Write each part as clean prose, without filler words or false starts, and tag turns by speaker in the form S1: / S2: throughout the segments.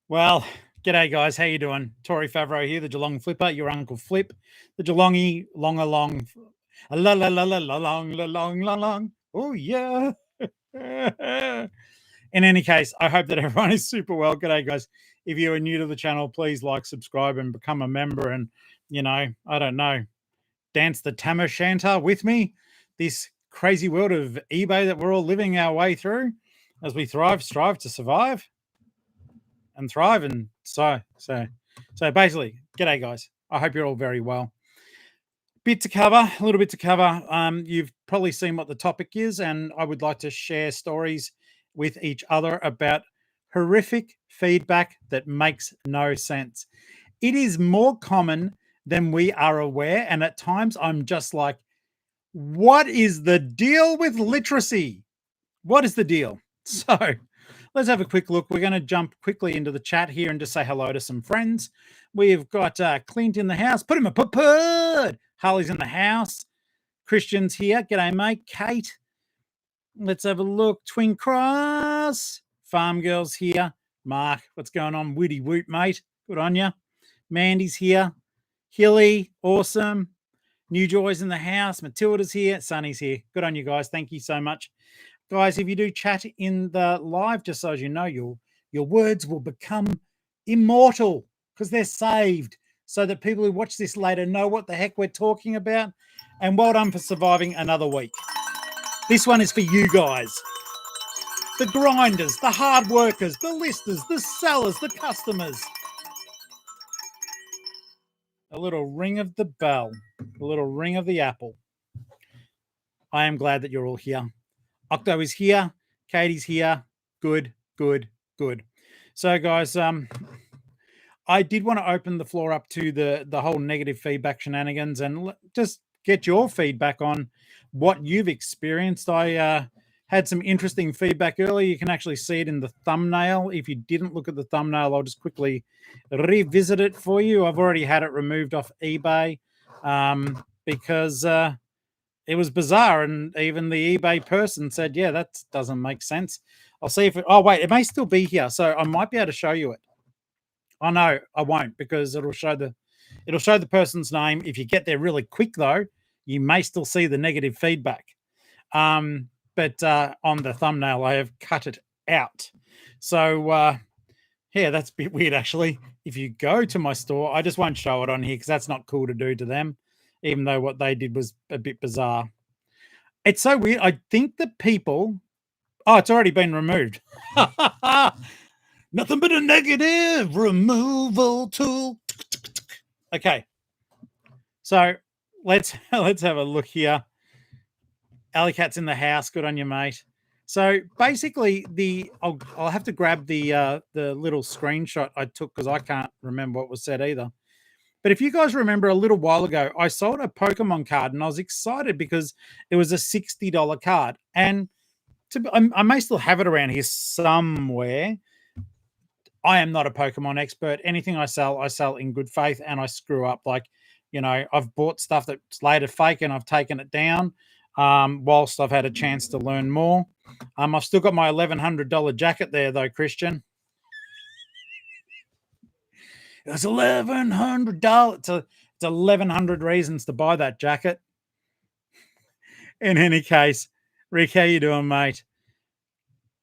S1: Well, g'day guys, how you doing? Tory Favreau here, the Geelong-Flipper, your Uncle Flip, the Geelongie long along, la la la la la long la long la long. Oh yeah. In any case, I hope that everyone is super well. G'day guys. If you are new to the channel, please like, subscribe, and become a member. And I don't know, dance the Tam O'Shanter with me. This crazy world of eBay that we're all living our way through as we strive to survive and thrive. And so basically, g'day guys. I hope you're all very well. A little bit to cover. You've probably seen what the topic is, and I would like to share stories with each other about horrific feedback that makes no sense. It is more common than we are aware, and at times I'm just like, what is the deal with literacy? What is the deal? So let's have a quick look. We're going to jump quickly into the chat here and just say hello to some friends. We've got Clint in the house. Put him a put. Harley's in the house. Christian's here. G'day, mate. Kate. Let's have a look. Twin Cross. Farm Girl's here. Mark, what's going on? Woody woot, mate. Good on you. Mandy's here. Hilly, awesome. New Joy's in the house. Matilda's here. Sunny's here. Good on you guys. Thank you so much. Guys, if you do chat in the live, just so as you know, your words will become immortal because they're saved so that people who watch this later know what the heck we're talking about. And well done for surviving another week. This one is for you guys. The grinders, the hard workers, the listers, the sellers, the customers. A little ring of the bell, a little ring of the apple. I am glad that you're all here. Octo is here. Katie's here. Good. So, guys, I did want to open the floor up to the whole negative feedback shenanigans and just get your feedback on what you've experienced. I had some interesting feedback earlier. You can actually see it in the thumbnail. If you didn't look at the thumbnail, I'll just quickly revisit it for you. I've already had it removed off eBay because it was bizarre, and even the eBay person said, yeah, that doesn't make sense. I'll see if oh wait, it may still be here, so I might be able to show you it. Oh no, I won't, because it'll show the person's name. If you get there really quick though, you may still see the negative feedback. But on the thumbnail I have cut it out. So yeah, that's a bit weird actually. If you go to my store, I just won't show it on here because that's not cool to do to them, even though what they did was a bit bizarre. It's so weird. I think the people... Oh, it's already been removed. Nothing but a negative removal tool. Okay. So let's have a look here. Alley Cat's in the house. Good on you, mate. So basically, I'll have to grab the little screenshot I took because I can't remember what was said either. But if you guys remember, a little while ago, I sold a Pokemon card and I was excited because it was a $60 card. And I may still have it around here somewhere. I am not a Pokemon expert. Anything I sell in good faith, and I screw up. Like, I've bought stuff that's later fake and I've taken it down whilst I've had a chance to learn more. I've still got my $1,100 jacket there, though, Christian. It was $1,100. It's 1,100 reasons to buy that jacket. In any case, Rick, how you doing, mate?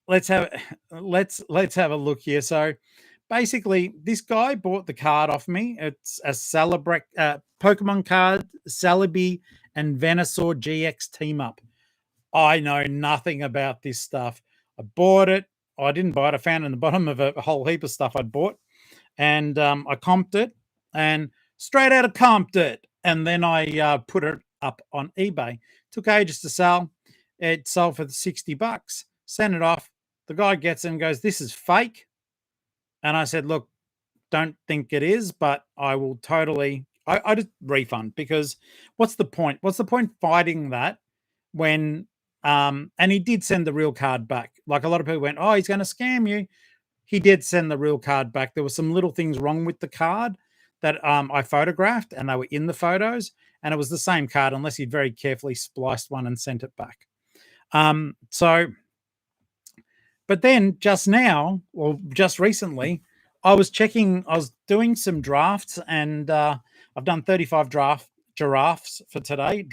S1: Let's have a look here. So basically, this guy bought the card off me. It's a Pokemon card, Celebi and Venusaur GX team up. I know nothing about this stuff. I bought it. I didn't buy it. I found it in the bottom of a whole heap of stuff I'd bought. And I comped it and straight out of comped it. And then I put it up on eBay. Took ages to sell. It sold for $60. Sent it off. The guy gets it and goes, this is fake. And I said, look, don't think it is, but I will totally, I just refund, because what's the point? What's the point fighting that when, and he did send the real card back. Like, a lot of people went, oh, he's going to scam you. He did send the real card back. There were some little things wrong with the card that I photographed, and they were in the photos, and it was the same card unless he'd very carefully spliced one and sent it back. But then just now, or just recently, I was doing some drafts, and I've done 35 drafts for today,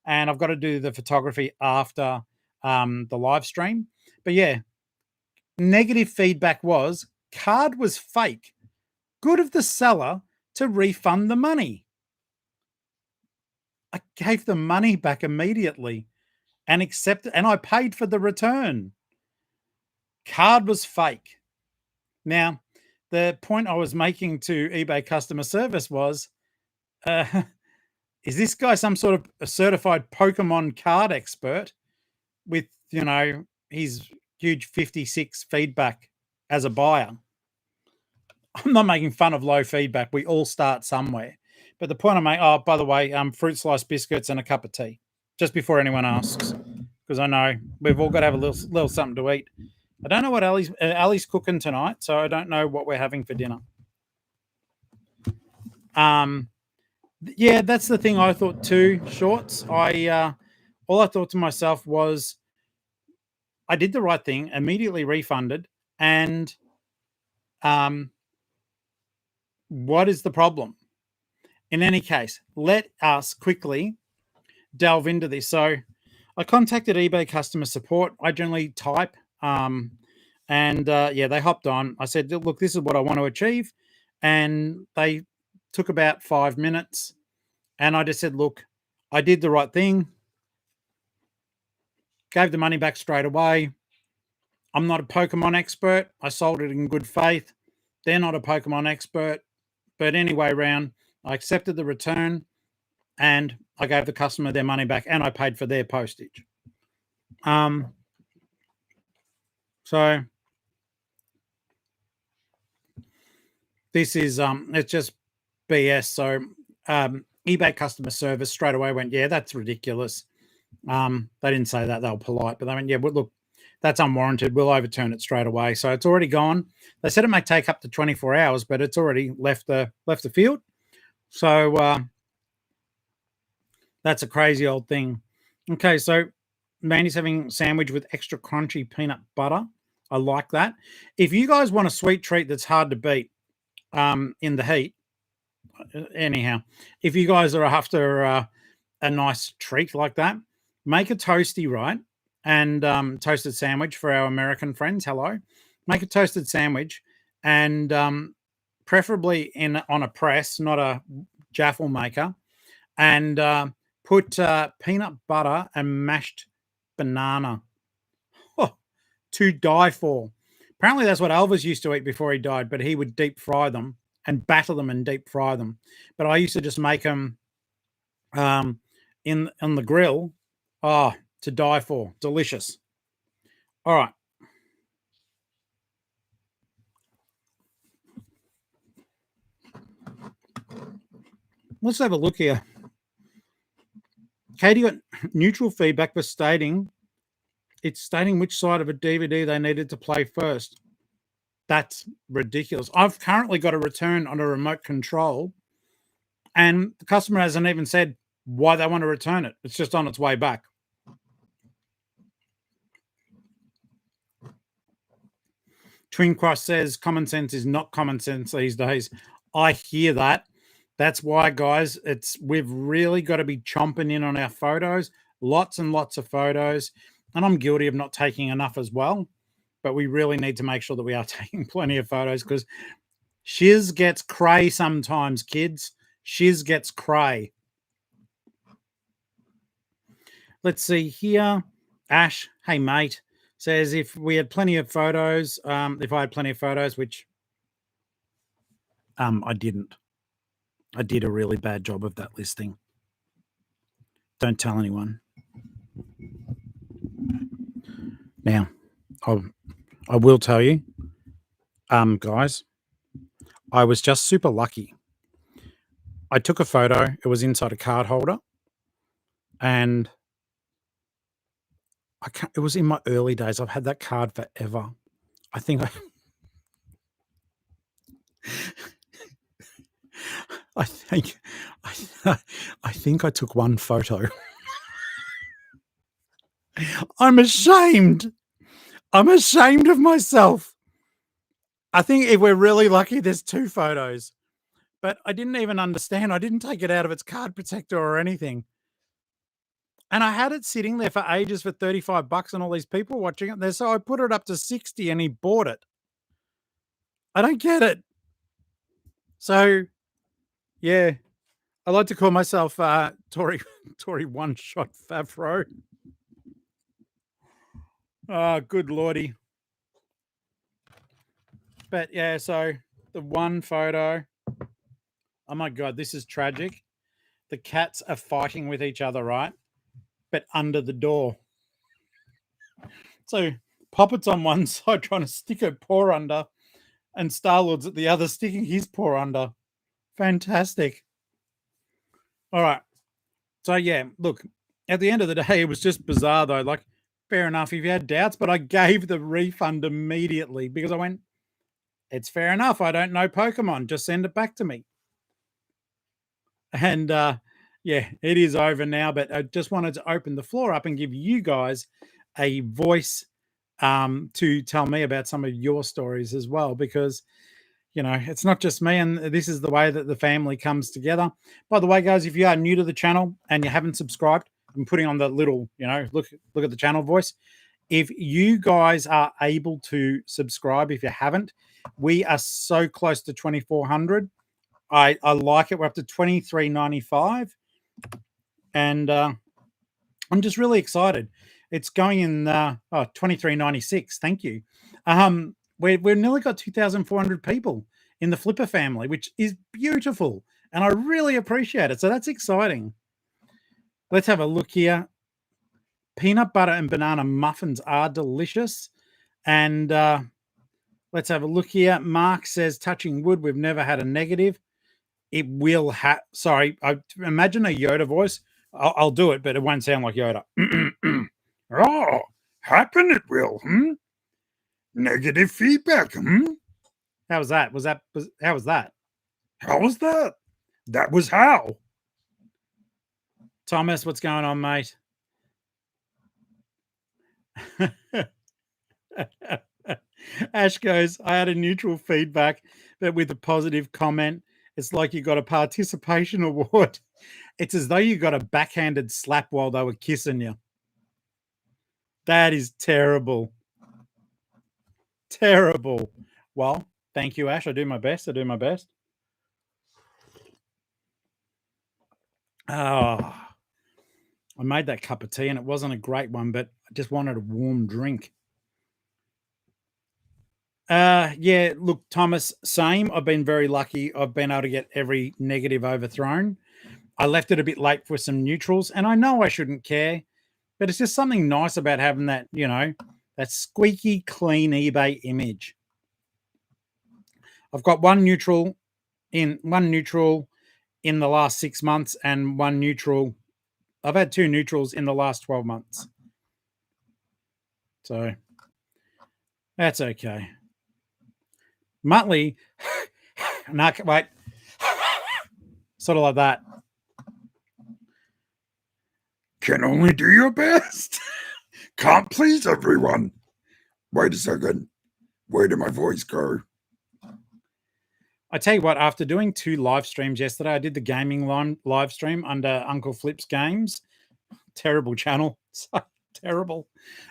S1: and I've got to do the photography after the live stream. But yeah, negative feedback was card was fake. Good of the seller to refund the money. I gave the money back immediately and I paid for the return. Card was fake. Now, the point I was making to eBay customer service was, is this guy some sort of a certified Pokemon card expert with, his huge 56 feedback as a buyer? I'm not making fun of low feedback. We all start somewhere. But the point I make, oh, by the way, fruit slice biscuits and a cup of tea, just before anyone asks, because I know we've all got to have a little something to eat. I don't know what Ali's cooking tonight, so I don't know what we're having for dinner. Yeah, that's the thing I thought too. Shorts. All I thought to myself was, I did the right thing, immediately refunded, and what is the problem? In any case, let us quickly delve into this. So I contacted eBay customer support. I generally type, and they hopped on. I said, look, this is what I want to achieve. And they took about 5 minutes. And I just said, look, I did the right thing. Gave the money back straight away. I'm not a Pokemon expert. I sold it in good faith. They're not a Pokemon expert. But anyway, round, I accepted the return and I gave the customer their money back and I paid for their postage. So this is it's just BS. So eBay customer service straight away went, yeah, that's ridiculous. They didn't say that, they were polite, but they went, yeah, well, look, that's unwarranted. We'll overturn it straight away. So it's already gone. They said it may take up to 24 hours, but it's already left the field. So that's a crazy old thing. Okay, so Mandy's having sandwich with extra crunchy peanut butter. I like that. If you guys want a sweet treat that's hard to beat in the heat, anyhow, if you guys are after a nice treat like that, make a toasty, right? And toasted sandwich for our American friends. Hello. Make a toasted sandwich and preferably on a press, not a jaffle maker, and put peanut butter and mashed banana. Oh, to die for. Apparently that's what Elvis used to eat before he died, but he would deep fry them and batter them and deep fry them. But I used to just make them on the grill. Oh, to die for. Delicious. All right. Let's have a look here. Katie got neutral feedback for stating which side of a DVD they needed to play first. That's ridiculous. I've currently got a return on a remote control, and the customer hasn't even said why they want to return it. It's just on its way back. Twin Cross says common sense is not common sense these days. I hear that. That's why, guys, we've really got to be chomping in on our photos, lots and lots of photos. And I'm guilty of not taking enough as well. But we really need to make sure that we are taking plenty of photos because shiz gets cray sometimes, kids. Shiz gets cray. Let's see here. Ash, hey, mate, says if we had plenty of photos, if I had plenty of photos, which I didn't. I did a really bad job of that listing. Don't tell anyone. Now, I will tell you, guys, I was just super lucky. I took a photo. It was inside a card holder. And it was in my early days. I've had that card forever. I think I think I took one photo. I'm ashamed. I'm ashamed of myself. I think if we're really lucky, there's 2 photos. But I didn't even understand. I didn't take it out of its card protector or anything. And I had it sitting there for ages for $35 and all these people watching it there. So I put it up to 60 and he bought it. I don't get it. So yeah, I like to call myself Tory Tory one shot Favreau. Oh, good lordy. But yeah, so the one photo. Oh my god, this is tragic. The cats are fighting with each other, right? But under the door. So Poppet's on one side trying to stick her paw under, and Star-Lord's at the other sticking his paw under. Fantastic. All right. So yeah, look, at the end of the day, it was just bizarre though. Like, fair enough if you had doubts, but I gave the refund immediately because I went, it's fair enough. I don't know Pokemon. Just send it back to me. And yeah, it is over now. But I just wanted to open the floor up and give you guys a voice to tell me about some of your stories as well, because you know, it's not just me, and this is the way that the family comes together. By the way, guys, if you are new to the channel and you haven't subscribed, I'm putting on the little, you know, look at the channel voice. If you guys are able to subscribe, if you haven't, we are so close to 2,400. I like it. We're up to 23.95, and I'm just really excited. It's going in 23.96. Thank you. We've nearly got 2,400 people in the Flipper family, which is beautiful, and I really appreciate it. So that's exciting. Let's have a look here. Peanut butter and banana muffins are delicious, and let's have a look here. Mark says, touching wood, we've never had a negative. It will have. Sorry, I imagine a Yoda voice. I'll do it, but it won't sound like Yoda. Oh, happen it will. Negative feedback. How was that? How was that? How was that? That was how. Thomas, what's going on, mate? Ash goes, I had a neutral feedback, but with a positive comment. It's like you got a participation award. It's as though you got a backhanded slap while they were kissing you. That is terrible. Terrible. Well, thank you, Ash. I do my best. Oh, I made that cup of tea and it wasn't a great one, but I just wanted a warm drink. Yeah, look, Thomas, same. I've been very lucky. I've been able to get every negative overthrown. I left it a bit late for some neutrals, and I know I shouldn't care, but it's just something nice about having that, you know, that squeaky clean eBay image. I've got one neutral in the last 6 months and one neutral. I've had 2 neutrals in the last 12 months. So that's okay. Muttley, no, wait, sort of like that. Can only do your best. Can't please everyone. Wait a second. Where did my voice go? I tell you what, after doing 2 live streams yesterday, I did the gaming live stream under Uncle Flip's Games. Terrible channel. So terrible.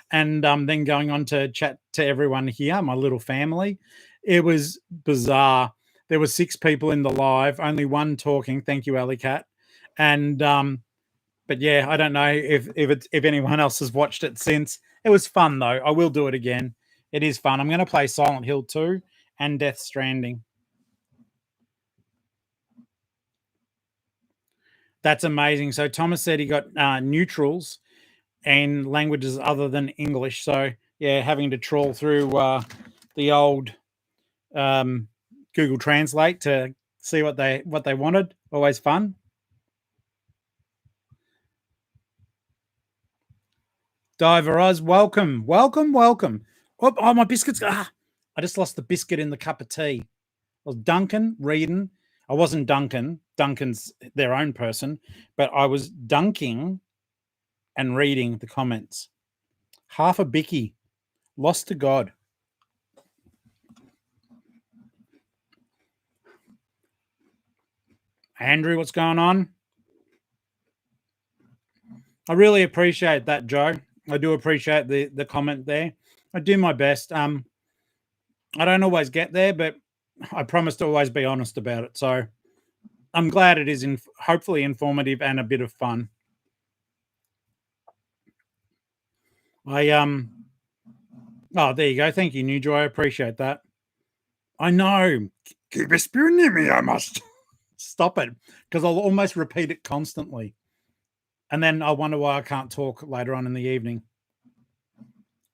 S1: And then going on to chat to everyone here, my little family. It was bizarre. There were 6 people in the live, only 1 talking. Thank you, Alley Cat. And but yeah, I don't know if anyone else has watched it since. It was fun though. I will do it again. It is fun. I'm going to play Silent Hill 2 and Death Stranding. That's amazing. So Thomas said he got neutrals and languages other than English. So yeah, having to trawl through the old Google Translate to see what they wanted. Always fun. Diver Oz, welcome. Oh, my biscuits. I just lost the biscuit in the cup of tea. I was dunking, reading. I wasn't Duncan. Duncan's their own person, but I was dunking and reading the comments. Half a bicky. Lost to God. Andrew, what's going on? I really appreciate that, Joe. I do appreciate the comment there. I do my best. I don't always get there, but I promise to always be honest about it. So I'm glad it is hopefully informative and a bit of fun. Oh, there you go. Thank you, New Joy. I appreciate that. I know. Keep a spoon near me, I must. Stop it, because I'll almost repeat it constantly. And then I wonder why I can't talk later on in the evening.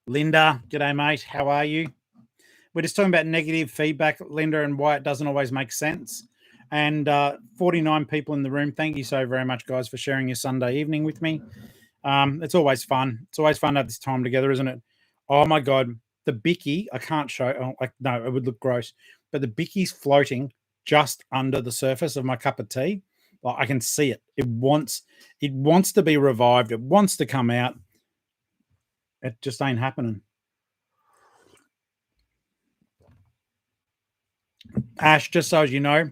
S1: Linda, g'day, mate. How are you? We're just talking about negative feedback, Linda, and why it doesn't always make sense. And 49 people in the room. Thank you so very much, guys, for sharing your Sunday evening with me. It's always fun. It's always fun to have this time together, isn't it? Oh, my God. The bicky, I can't show. No, it would look gross. But the bicky's floating just under the surface of my cup of tea. Like, I can see it. It wants to be revived. It wants to come out. It just ain't happening. Ash, just so as you know,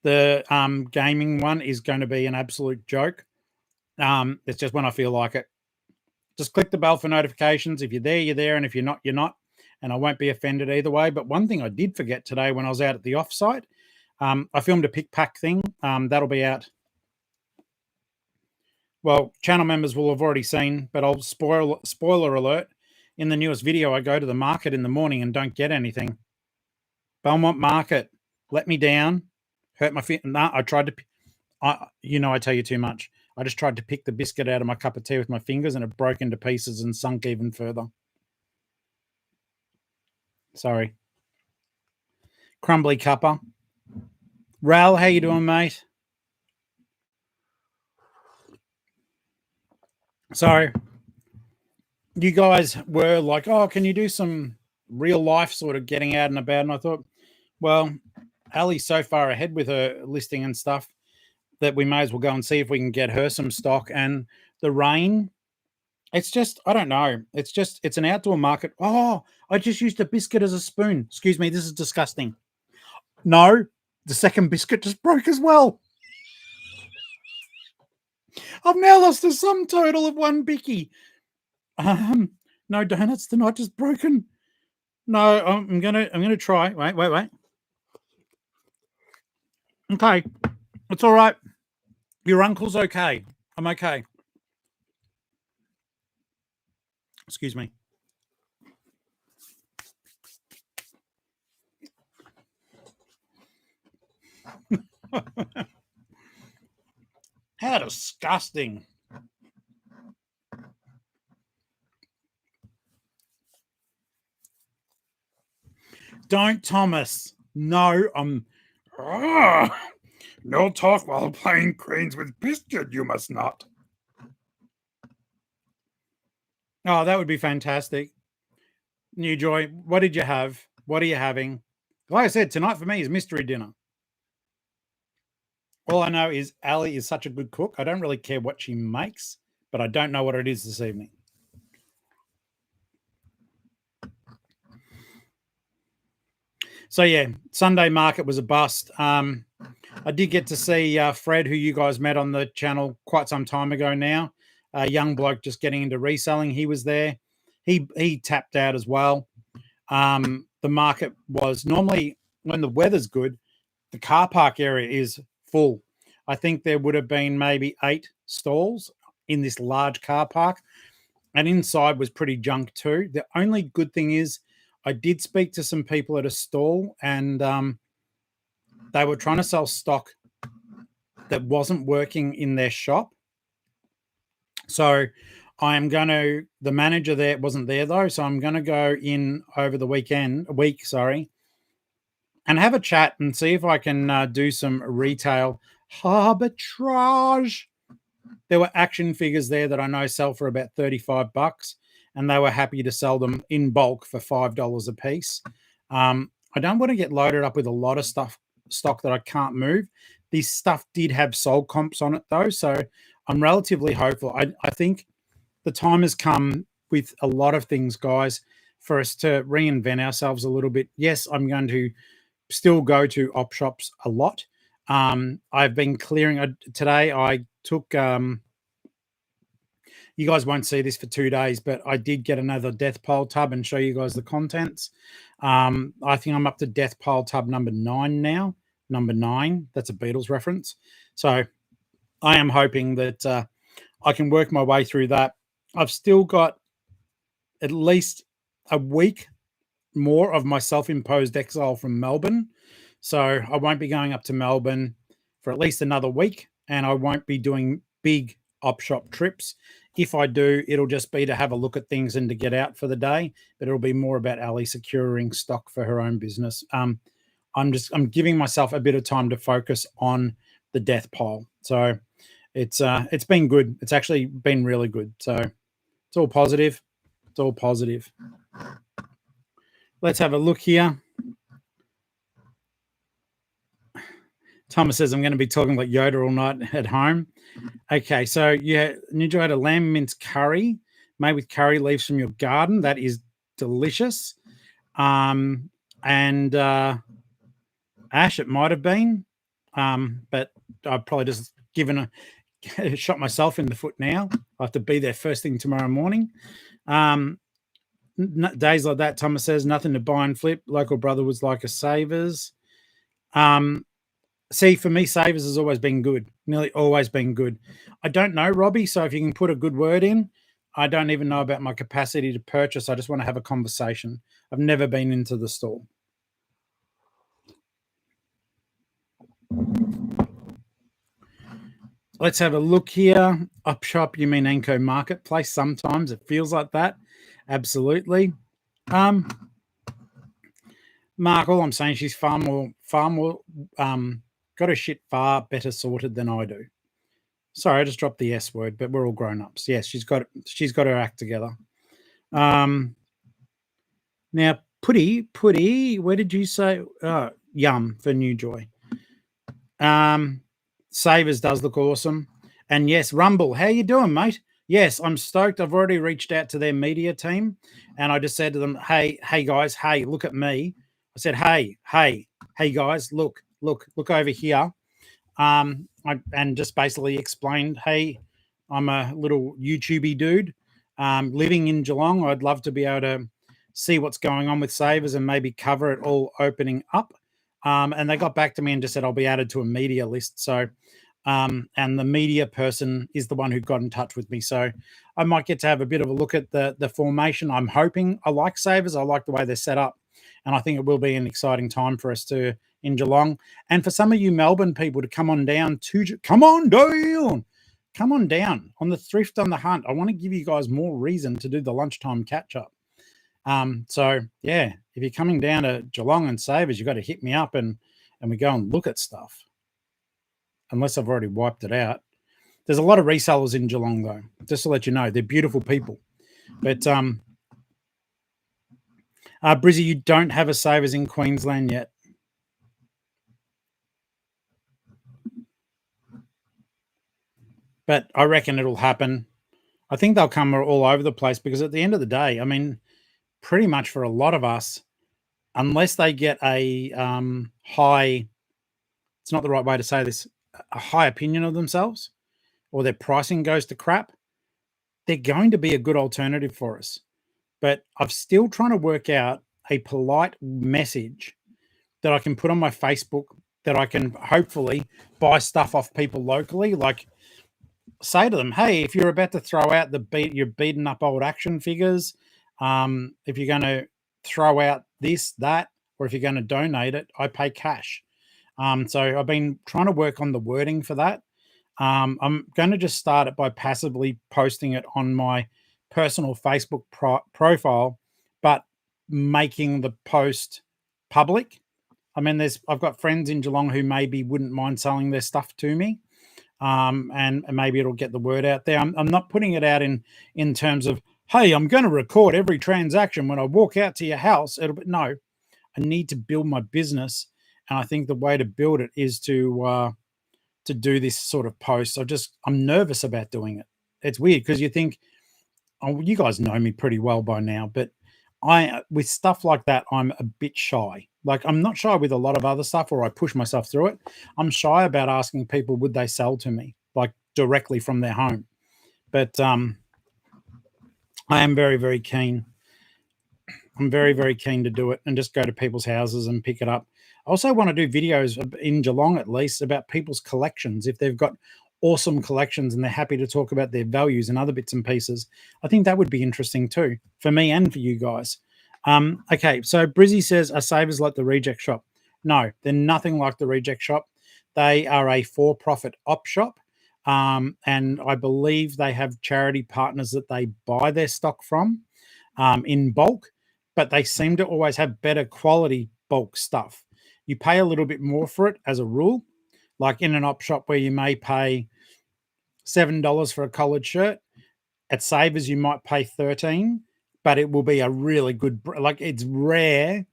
S1: the gaming one is going to be an absolute joke. It's just when I feel like it. Just click the bell for notifications. If you're there, you're there. And if you're not, you're not. And I won't be offended either way. But one thing I did forget today when I was out at the offsite, I filmed a pick pack thing. That'll be out. Well, channel members will have already seen, but I'll spoiler alert. In the newest video, I go to the market in the morning and don't get anything. Belmont Market let me down, hurt my feet. No, I tried to, I tell you too much. I just tried to pick the biscuit out of my cup of tea with my fingers and it broke into pieces and sunk even further. Sorry. Crumbly cuppa. Ral, how you doing, mate? So you guys were like, oh, can you do some real life sort of getting out and about? And I thought, well, Ali's so far ahead with her listing and stuff that we may as well go and see if we can get her some stock. And the rain, it's just, I don't know. It's an outdoor market. Oh, I just used a biscuit as a spoon. Excuse me, this is disgusting. No, the second biscuit just broke as well. I've now lost a sum total of one bicky. No donuts, they're not just broken. No, I'm gonna try. Wait. Okay, it's all right. Your uncle's okay. I'm okay. Excuse me. How disgusting. Don't, Thomas. No, no talk while playing cranes with biscuit, you must not. Oh, that would be fantastic. New Joy, what did you have? What are you having? Like I said, tonight for me is mystery dinner. All I know is Ali is such a good cook. I don't really care what she makes, but I don't know what it is this evening. So, yeah, Sunday market was a bust. I did get to see Fred, who you guys met on the channel quite some time ago now. A young bloke just getting into reselling. He was there. He tapped out as well. The market was normally, when the weather's good, the car park area is full. I think there would have been maybe 8 stalls in this large car park. And inside was pretty junk too. The only good thing is I did speak to some people at a stall and they were trying to sell stock that wasn't working in their shop. So the manager there wasn't there though. So I'm going to go in over the week, and have a chat and see if I can do some retail arbitrage. There were action figures there that I know sell for about $35, and they were happy to sell them in bulk for $5 a piece. I don't want to get loaded up with a lot of stock that I can't move. This stuff did have sold comps on it though, so I'm relatively hopeful. I think the time has come with a lot of things, guys, for us to reinvent ourselves a little bit. Yes, I'm going to still go to op shops a lot. I've been clearing today. I took you guys won't see this for 2 days, but I did get another death pile tub and show you guys the contents. I think I'm up to death pile tub number 9 now. Number 9. That's a Beatles reference. So I am hoping that I can work my way through that. I've still got at least a week more of my self-imposed exile from Melbourne. So I won't be going up to Melbourne for at least another week, and I won't be doing big op shop trips. If I do, it'll just be to have a look at things and to get out for the day, but it'll be more about Ali securing stock for her own business. I'm giving myself a bit of time to focus on the death pile. So it's been good. It's actually been really good. So it's all positive. It's all positive. Let's have a look here. Thomas says, I'm going to be talking like Yoda all night at home. Okay, so yeah, Ninja had a lamb mince curry made with curry leaves from your garden. That is delicious. And Ash, it might have been, but I've probably just given a shot myself in the foot now. I have to be there first thing tomorrow morning. Days like that, Thomas says, nothing to buy and flip. Local brother was like a Savers. See, for me, Savers has always been good, nearly always been good. I don't know, Robbie, so if you can put a good word in, I don't even know about my capacity to purchase. I just want to have a conversation. I've never been into the store. Let's have a look here. Up shop, you mean Anko Marketplace? Sometimes it feels like that. Absolutely. Mark, all I'm saying, she's far more got her shit far better sorted than I do. Sorry, I just dropped the S word, but we're all grown ups. Yes, she's got her act together. Now, Putty, where did you say? Yum for New Joy. Savers does look awesome. And yes, Rumble, how you doing, mate? Yes, I'm stoked. I've already reached out to their media team, and I just said to them, hey guys, hey, look at me. I said, hey guys, look over here. And just basically explained, hey, I'm a little YouTubey dude living in Geelong. I'd love to be able to see what's going on with Savers and maybe cover it all opening up. And they got back to me and just said I'll be added to a media list. So, and the media person is the one who got in touch with me. So I might get to have a bit of a look at the formation. I'm hoping. I like Savers. I like the way they're set up. And I think it will be an exciting time for us in Geelong. And for some of you Melbourne people to come on down on the Thrift on the Hunt. I want to give you guys more reason to do the lunchtime catch up. So yeah, if you're coming down to Geelong and Savers, you've got to hit me up and we go and look at stuff. Unless I've already wiped it out. There's a lot of resellers in Geelong though, just to let you know. They're beautiful people. But Brizzy, you don't have a Savers in Queensland yet. But I reckon it'll happen. I think they'll come all over the place because at the end of the day, I mean, pretty much for a lot of us, unless they get a high, it's not the right way to say this, a high opinion of themselves or their pricing goes to crap, they're going to be a good alternative for us. But I'm still trying to work out a polite message that I can put on my Facebook that I can hopefully buy stuff off people locally. Like say to them, hey, if you're about to throw out you're beaten up old action figures, if you're going to throw out this, that, or if you're going to donate it, I pay cash. So I've been trying to work on the wording for that. I'm going to just start it by passively posting it on my personal Facebook profile, but making the post public. I mean, I've got friends in Geelong who maybe wouldn't mind selling their stuff to me. And maybe it'll get the word out there. I'm not putting it out in terms of, hey, I'm going to record every transaction when I walk out to your house. No, I need to build my business. And I think the way to build it is to do this sort of post. I'm nervous about doing it. It's weird because you think, oh, you guys know me pretty well by now, but with stuff like that, I'm a bit shy. Like, I'm not shy with a lot of other stuff, or I push myself through it. I'm shy about asking people would they sell to me, like directly from their home. But I am very, very keen. I'm very, very keen to do it and just go to people's houses and pick it up. I also want to do videos in Geelong, at least, about people's collections. If they've got awesome collections and they're happy to talk about their values and other bits and pieces, I think that would be interesting too, for me and for you guys. Okay, so Brizzy says, are Savers like the Reject Shop? No, they're nothing like the Reject Shop. They are a for-profit op shop. And I believe they have charity partners that they buy their stock from in bulk, but they seem to always have better quality bulk stuff. You pay a little bit more for it as a rule, like in an op shop where you may pay $7 for a collared shirt. At Savers, you might pay $13, but it will be a really good, like, it's rare.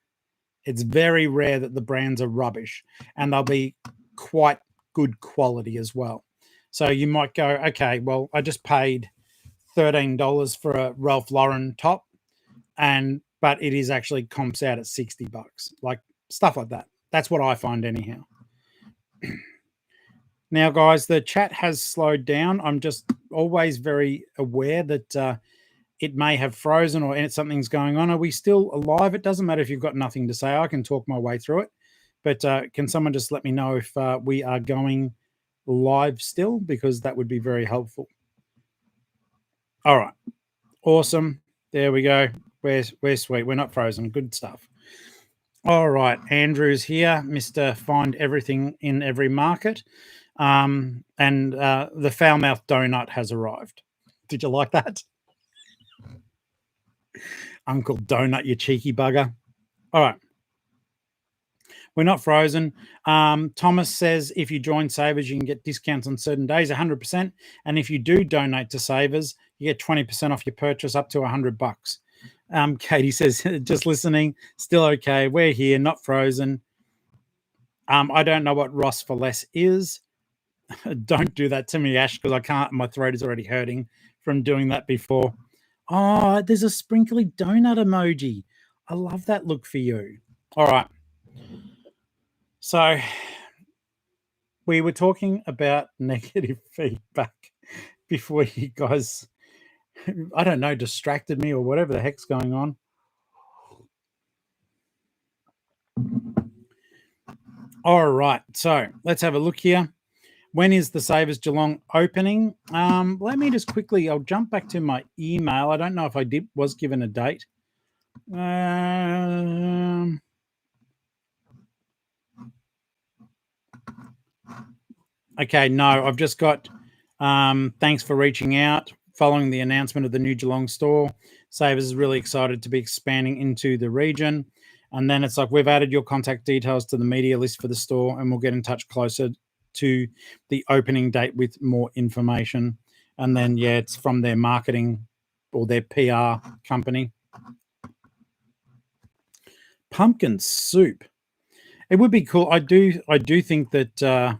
S1: It's very rare that the brands are rubbish, and they'll be quite good quality as well. So you might go, okay, well, I just paid $13 for a Ralph Lauren top, but it is actually comps out at $60, like stuff like that. That's what I find anyhow. Now, guys, the chat has slowed down. I'm just always very aware that it may have frozen or something's going on. Are we still alive? It doesn't matter if you've got nothing to say. I can talk my way through it. But can someone just let me know if we are going live still? Because that would be very helpful. All right. Awesome. There we go. We're sweet. We're not frozen. Good stuff. All right. Andrew's here, Mr. Find Everything in Every Market. And the foul-mouthed donut has arrived. Did you like that? Uncle Donut, you cheeky bugger. All right. We're not frozen. Thomas says if you join Savers, you can get discounts on certain days, 100%. And if you do donate to Savers, you get 20% off your purchase up to $100. Katie says, just listening, still okay. We're here, not frozen. I don't know what Ross for less is. Don't do that to me, Ash, because I can't. My throat is already hurting from doing that before. Oh, there's a sprinkly donut emoji. I love that look for you. All right. So we were talking about negative feedback before you guys, I don't know, distracted me or whatever the heck's going on. All right. So let's have a look here. When is the Savers Geelong opening? Let me just quickly, I'll jump back to my email. I don't know if I was given a date. Okay, no, I've just got thanks for reaching out. Following the announcement of the new Geelong store, Savers is really excited to be expanding into the region. And then it's like, we've added your contact details to the media list for the store, and we'll get in touch closer to the opening date with more information. And then, yeah, it's from their marketing or their PR company. Pumpkin soup. It would be cool. I do think that,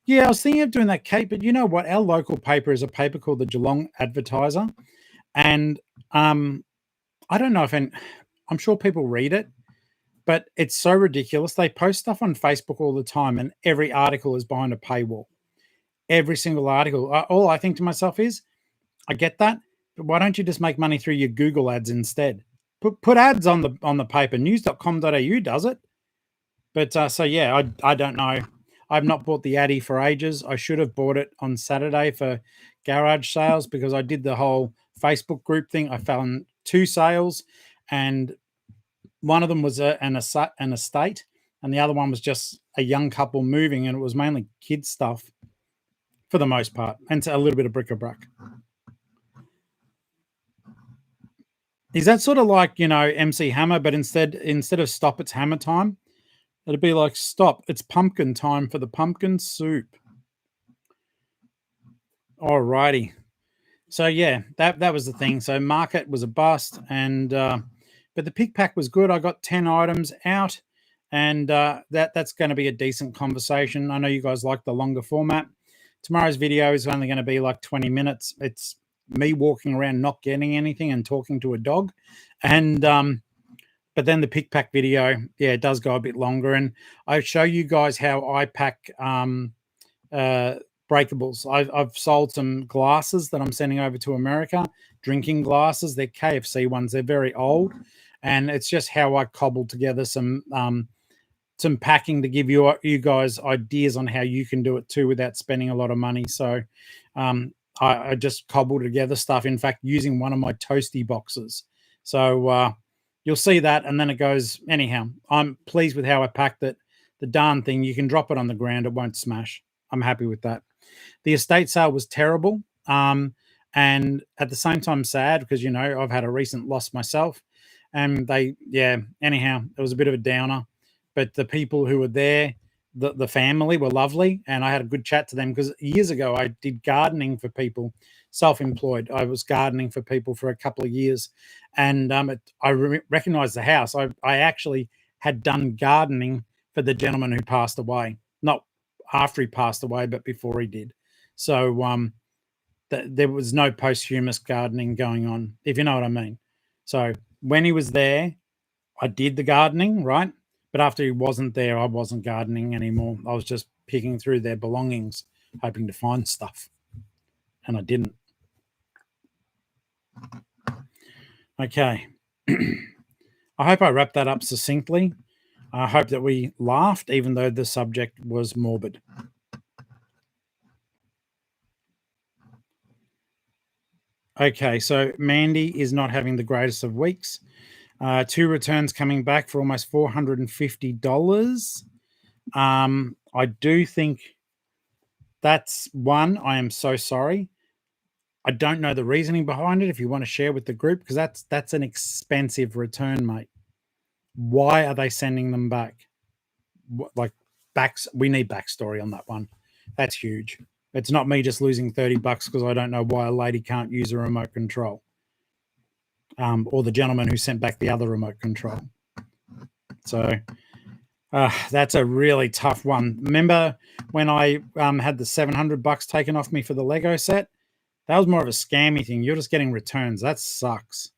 S1: yeah, I was thinking of doing that, Kate, but you know what? Our local paper is a paper called the Geelong Advertiser. And I don't know if, I'm sure people read it, but it's so ridiculous. They post stuff on Facebook all the time, and every article is behind a paywall. Every single article. All I think to myself is, I get that, but why don't you just make money through your Google ads instead? Put ads on the paper. News.com.au does it. But so yeah, I don't know. I've not bought the Addy for ages. I should have bought it on Saturday for garage sales because I did the whole Facebook group thing. I found 2 sales, and one of them was an estate, and the other one was just a young couple moving, and it was mainly kids stuff for the most part, and a little bit of bric-a-brac. Is that sort of like, MC Hammer, but instead of stop, it's hammer time? It'd be like, stop, it's pumpkin time for the pumpkin soup. Alrighty. So yeah, that was the thing. So market was a bust, and but the pick pack was good. I got 10 items out, and that's going to be a decent conversation. I know you guys like the longer format. Tomorrow's video is only going to be like 20 minutes. It's me walking around not getting anything and talking to a dog. And but then the pick pack video, yeah, it does go a bit longer. And I show you guys how I pack breakables. I've sold some glasses that I'm sending over to America, drinking glasses. They're KFC ones. They're very old. And it's just how I cobbled together some packing to give you guys ideas on how you can do it too without spending a lot of money. So I just cobbled together stuff, in fact, using one of my toasty boxes. So you'll see that, and then it goes. Anyhow, I'm pleased with how I packed it. The darn thing, you can drop it on the ground. It won't smash. I'm happy with that. The estate sale was terrible. And at the same time sad because, I've had a recent loss myself. And anyhow, it was a bit of a downer. But the people who were there, the family were lovely. And I had a good chat to them because years ago I did gardening for people, self-employed. I was gardening for people for a couple of years. And I recognized the house. I actually had done gardening for the gentleman who passed away. Not after he passed away, but before he did. So there was no posthumous gardening going on, if you know what I mean. So when he was there, I did the gardening, right? But after he wasn't there, I wasn't gardening anymore. I was just picking through their belongings, hoping to find stuff. And I didn't. Okay. I hope I wrapped that up succinctly. I hope that we laughed, even though the subject was morbid. Okay, so Mandy is not having the greatest of weeks. 2 returns coming back for almost $450. I do think that's one. I am so sorry. I don't know the reasoning behind it. If you want to share with the group, because that's an expensive return, mate. Why are they sending them back? We need backstory on that one. That's huge. It's not me just losing $30 because I don't know why a lady can't use a remote control. Or the gentleman who sent back the other remote control. So that's a really tough one. Remember when I had the $700 taken off me for the Lego set? That was more of a scammy thing. You're just getting returns. That sucks.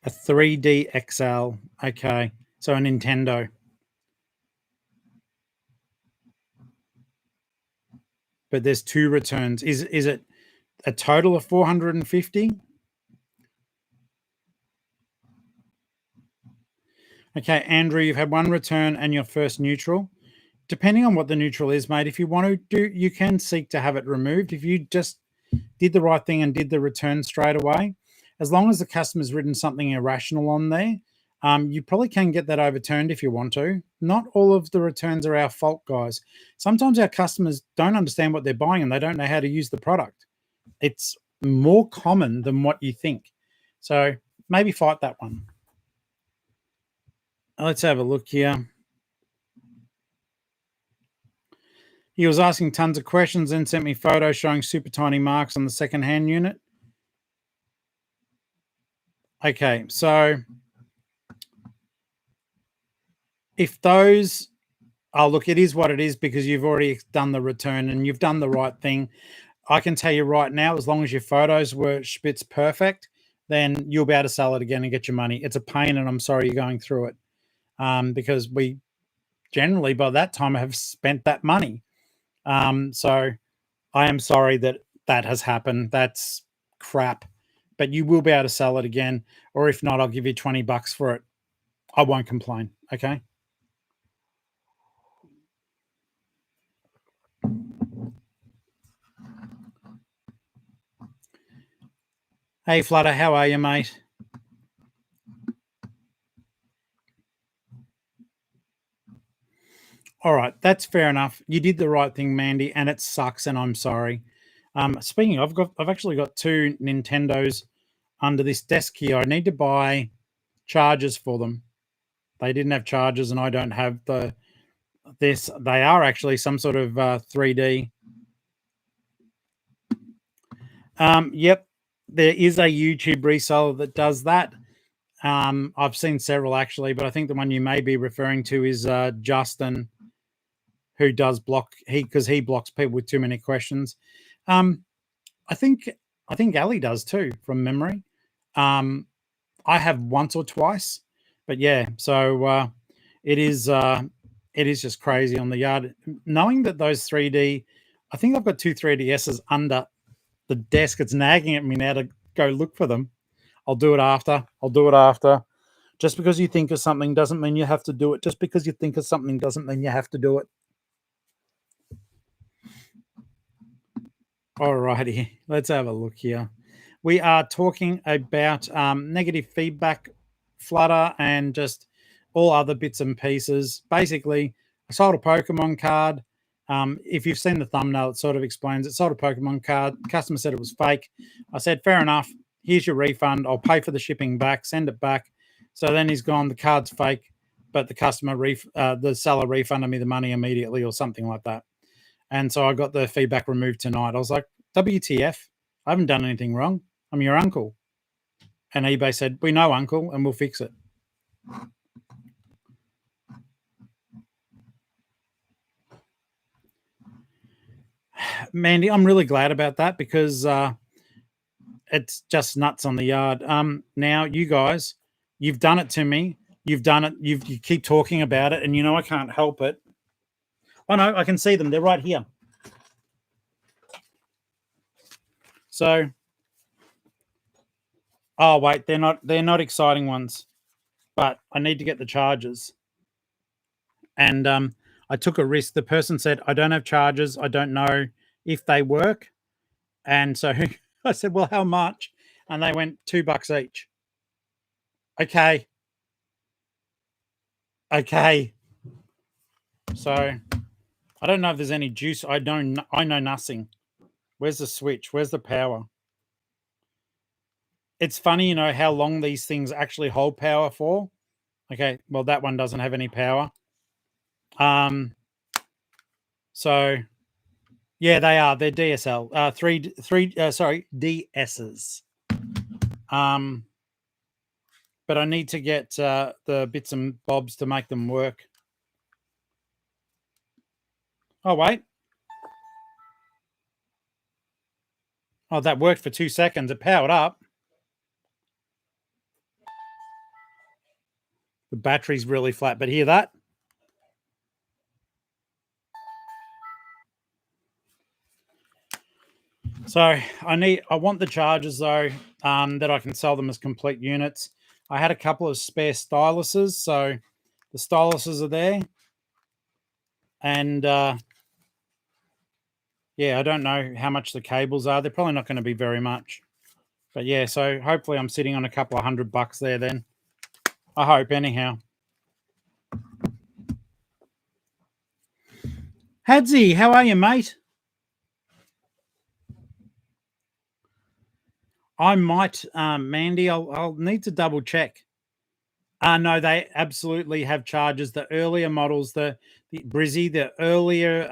S1: A 3D XL. Okay. So a Nintendo. But there's 2 returns. Is it a total of 450? Okay, Andrew, you've had 1 return and your first neutral. Depending on what the neutral is, mate, if you want to do, you can seek to have it removed. If you just did the right thing and did the return straight away, as long as the customer's written something irrational on there, you probably can get that overturned if you want to. Not all of the returns are our fault, guys. Sometimes our customers don't understand what they're buying and they don't know how to use the product. It's more common than what you think. So maybe fight that one. Let's have a look here. He was asking tons of questions and sent me photos showing super tiny marks on the second-hand unit. Okay, so if those, look, it is what it is because you've already done the return and you've done the right thing. I can tell you right now, as long as your photos were spitz perfect, then you'll be able to sell it again and get your money. It's a pain, and I'm sorry you're going through it because we generally by that time have spent that money. So I am sorry that has happened. That's crap, but you will be able to sell it again. Or if not, I'll give you $20 for it. I won't complain. Okay. Hey, Flutter, how are you, mate? All right, that's fair enough. You did the right thing, Mandy, and it sucks, and I'm sorry. Speaking of, I've actually got 2 Nintendos under this desk here. I need to buy chargers for them. They didn't have chargers, and I don't have this. They are actually some sort of 3D. Yep, there is a YouTube reseller that does that. I've seen several actually, but I think the one you may be referring to is Justin. who does block because he blocks people with too many questions. I think Ali does too from memory. I have once or twice, but yeah. So it is just crazy on the yard. Knowing that those 3D, I think I've got two 3DSs under the desk. It's nagging at me now to go look for them. I'll do it after. Just because you think of something doesn't mean you have to do it. Just because you think of something doesn't mean you have to do it. Alrighty, let's have a look here. We are talking about negative feedback, Flutter, and just all other bits and pieces. Basically, I sold a Pokemon card. If you've seen the thumbnail, it sort of explains it. Sold a Pokemon card. The customer said it was fake. I said, fair enough. Here's your refund. I'll pay for the shipping back. Send it back. So then he's gone, the card's fake, but the seller refunded me the money immediately or something like that. And so I got the feedback removed tonight. I was like, WTF? I haven't done anything wrong. I'm your uncle. And eBay said, we know, uncle, and we'll fix it. Mandy, I'm really glad about that because it's just nuts on the yard. Now, you guys, you've done it to me. You've done it. You keep talking about it, and I can't help it. Oh, no, I can see them. They're right here. So, oh, wait, they're not exciting ones, but I need to get the charges. And I took a risk. The person said, I don't have charges. I don't know if they work. And so I said, well, how much? And they went $2 each. Okay. So I don't know if there's any juice. I know nothing. Where's the switch? Where's the power? It's funny, how long these things actually hold power for. Okay, well, that one doesn't have any power. So yeah, they are. They're DSL. DSs. But I need to get the bits and bobs to make them work. Oh, wait. Oh, that worked for 2 seconds. It powered up. The battery's really flat, but hear that? So I want the chargers though, that I can sell them as complete units. I had a couple of spare styluses, so the styluses are there. And yeah, I don't know how much the cables are. They're probably not going to be very much. But yeah, so hopefully I'm sitting on a couple of $100 there then. I hope anyhow. Hadsy, how are you, mate? I might, Mandy, I'll need to double check. No, they absolutely have charges. The earlier models, the Brizzy, the earlier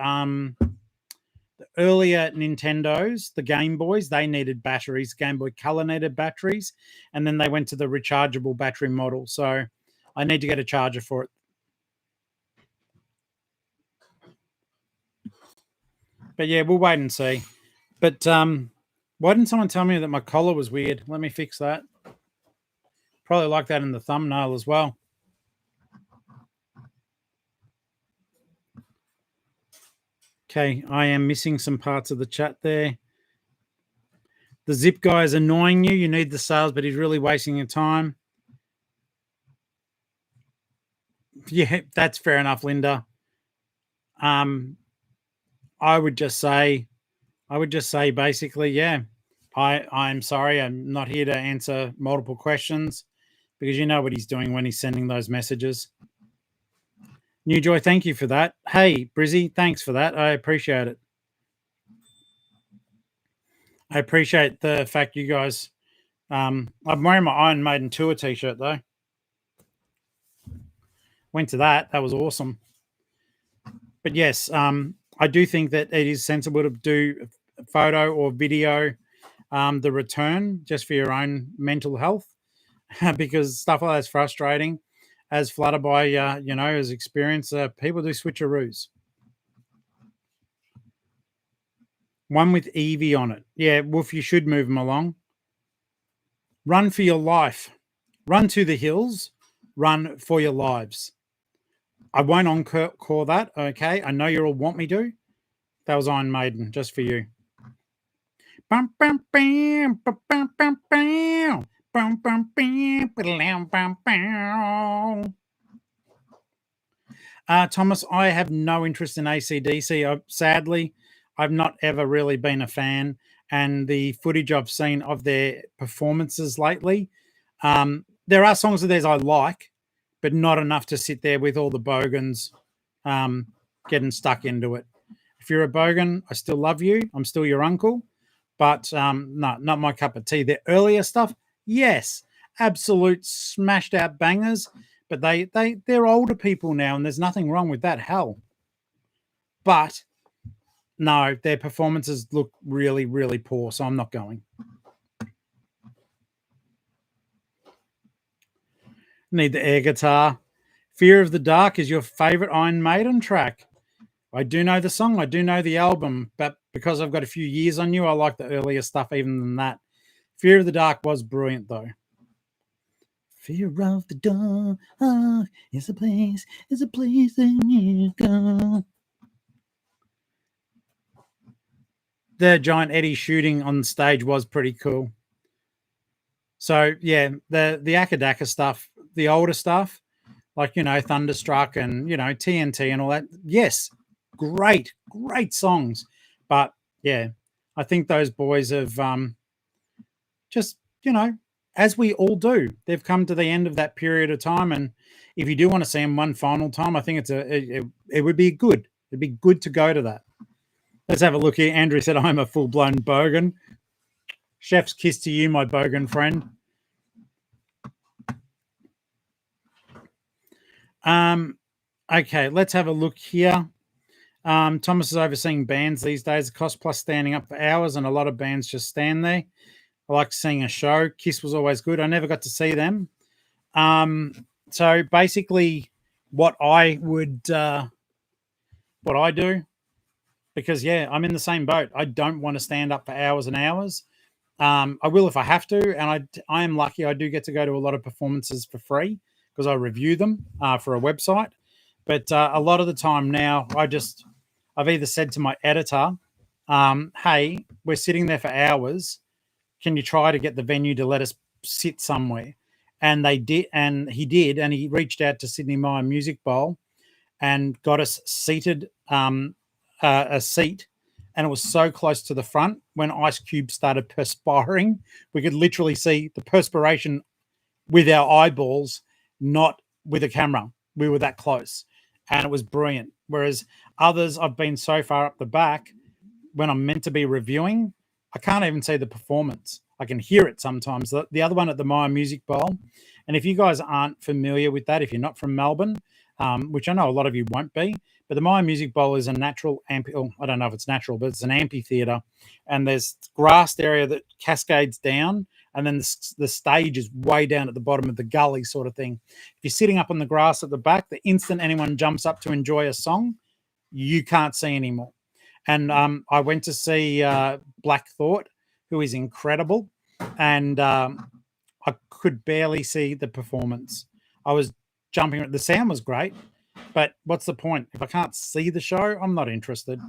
S1: Nintendos, the Game Boys, they needed batteries. Game Boy Color needed batteries, and then they went to the rechargeable battery model. So I need to get a charger for it. But yeah, we'll wait and see. But why didn't someone tell me that my collar was weird? Let me fix that. Probably like that in the thumbnail as well. Okay, I am missing some parts of the chat there. The Zip guy is annoying you. You need the sales, but he's really wasting your time. Yeah, that's fair enough, Linda. I would just say basically, yeah, I'm sorry. I'm not here to answer multiple questions because you know what he's doing when he's sending those messages. New Joy, thank you for that. Hey, Brizzy, thanks for that. I appreciate it. I appreciate the fact you guys. I'm wearing my Iron Maiden tour t-shirt though. Went to that. That was awesome. But yes, I do think that it is sensible to do a photo or video, the return just for your own mental health, because stuff like that's frustrating. As Flutterby, has experienced, people do switcheroos. One with Evie on it. Yeah, Wolf, you should move them along. Run for your life. Run to the hills. Run for your lives. I won't encore that, okay? I know you all want me to. That was Iron Maiden, just for you. Bum, bum, bam, bum, bum, bum, bam. Bum, bum, bam, ba-dum, bum, bam. Thomas, I have no interest in AC/DC. Sadly, I've not ever really been a fan. And the footage I've seen of their performances lately, there are songs of theirs I like, but not enough to sit there with all the bogans getting stuck into it. If you're a bogan, I still love you. I'm still your uncle. But no, not my cup of tea. Their earlier stuff, yes, absolute smashed out bangers. But they're older people now, and there's nothing wrong with that. Hell, but no, their performances look really, really poor. So I'm not going. Need the air guitar. Fear of the Dark is your favorite Iron Maiden track. I do know the song, I do know the album, but because I've got a few years on you, I like the earlier stuff even than that. Fear of the Dark was brilliant, though. Fear of the dark is a place that you go. The giant Eddie shooting on stage was pretty cool. So yeah, the Akadaka stuff, the older stuff, like Thunderstruck and TNT and all that. Yes, great songs, but yeah, I think those boys have just as we all do, they've come to the end of that period of time, and if you do want to see them one final time, I think it would be good. It'd be good to go to that. Let's have a look here. Andrew said, "I'm a full-blown bogan." Chef's kiss to you, my bogan friend. Okay, let's have a look here. Thomas is overseeing bands these days. It costs plus standing up for hours, and a lot of bands just stand there. I like seeing a show. Kiss was always good. I never got to see them. So basically, what I do, because I'm in the same boat. I don't want to stand up for hours and hours. I will if I have to, and I am lucky. I do get to go to a lot of performances for free because I review them for a website. But a lot of the time now, I've either said to my editor, "Hey, we're sitting there for hours. Can you try to get the venue to let us sit somewhere?" And they did, and he did, and he reached out to Sydney Myer Music Bowl and got us seated a seat, and it was so close to the front when Ice Cube started perspiring, we could literally see the perspiration with our eyeballs, not with a camera. We were that close, and it was brilliant. Whereas others, I've been so far up the back when I'm meant to be reviewing, I can't even see the performance. I can hear it sometimes. The other one at the Myer Music Bowl, and if you guys aren't familiar with that, if you're not from Melbourne, which I know a lot of you won't be, but the Myer Music Bowl is a natural I don't know if it's natural, but it's an amphitheater, and there's grassed area that cascades down, and then the stage is way down at the bottom of the gully sort of thing. If you're sitting up on the grass at the back, the instant anyone jumps up to enjoy a song, you can't see anymore. And I went to see Black Thought, who is incredible, and I could barely see the performance. I was jumping. The sound was great, but what's the point? If I can't see the show, I'm not interested.